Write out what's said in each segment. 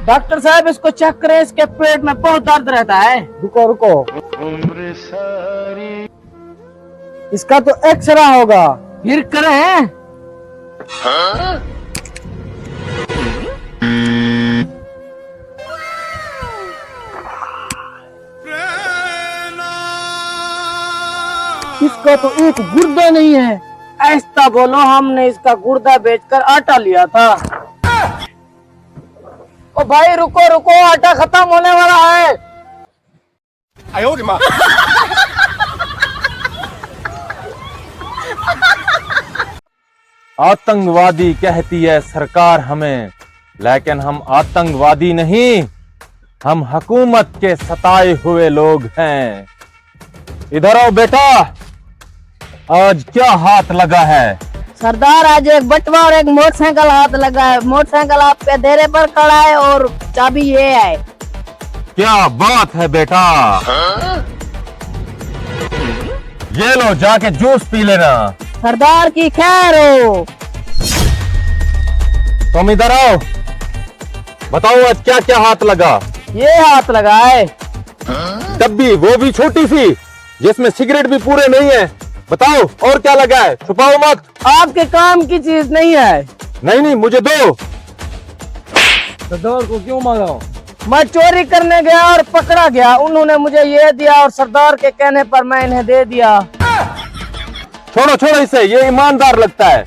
Doctor साहब इसको check करें, इसके पेट में बहुत दर्द रहता है। रुको रुको, इसका तो एक्सरे होगा। फिर करें। इसका तो एक गुर्दा नहीं है। ऐसा बोलो, हमने इसका गुर्दा बेचकर आटा लिया था। ओ भाई रुको रुको, आटा खत्म होने वाला है। आतंकवादी कहती है सरकार हमें, लेकिन हम आतंकवादी नहीं, हम हुकूमत के सताए हुए लोग हैं। इधर आओ बेटा, आज क्या हाथ लगा है? सरदार, आज एक बटवा और एक मोटरसाइकिल हाथ लगा है। मोटरसाइकिल आपके देरे पर खड़ा है और चाबी ये है। क्या बात है बेटा, ये लो जाके जूस पी लेना। सरदार की खैर हो। तुम इधर आओ, बताओ आज क्या क्या हाथ लगा? ये हाथ लगा है। डब्बी, वो भी छोटी सी जिसमें सिगरेट भी पूरे नहीं है। बताओ और क्या लगा है, छुपाओ मत। आपके काम की चीज नहीं है। नहीं नहीं, मुझे दो। सरदार को क्यों मारा? मैं चोरी करने गया और पकड़ा गया, उन्होंने मुझे ये दिया और सरदार के कहने पर मैं इन्हें दे दिया। छोड़ो छोड़ो इसे, ये ईमानदार लगता है।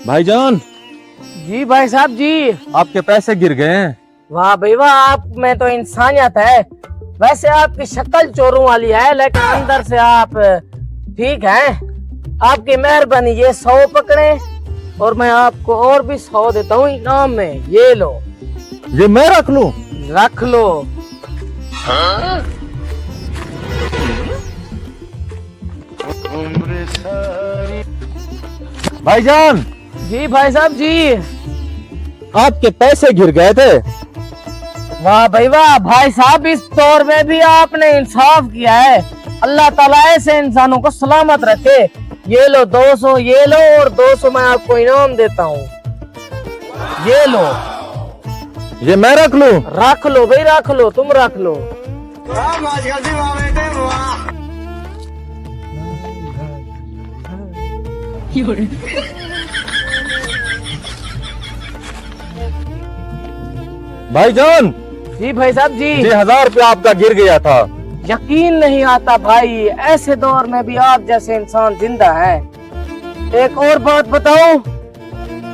भाईजान, जी भाई साहब जी। आपके पैसे गिर गए हैं। वाह भाई वाह, आप में तो इंसानियत है। वैसे आपकी शक्ल चोरों वाली है, लेकिन अंदर से आप ठीक हैं। आपकी मेहरबानी, ये 100 पकड़े और मैं आपको और भी 100 देता हूँ इनाम में। ये लो। ये मैं रख लूं? रख लो। भाईजान। जी भाई साहब जी। आपके पैसे गिर गए थे। वाह भाई वाह भाई साहब, इस दौर में भी आपने इंसाफ किया है। अल्लाह ताला ऐसे इंसानों को सलामत रखे। ये लो 200, ये लो, और 200 मैं आपको इनाम देता हूँ। ये लो। ये मैं रख लूं? रख लो भाई, रख लो, तुम रख लो। भाईजान। जी भाई साहब जी। 1000 रुपया आपका गिर गया था। यकीन नहीं आता भाई, ऐसे दौर में भी आप जैसे इंसान जिंदा है। एक और बात बताऊं,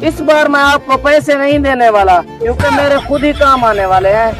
इस बार मैं आपको पैसे नहीं देने वाला, क्योंकि मेरे खुद ही काम आने वाले हैं।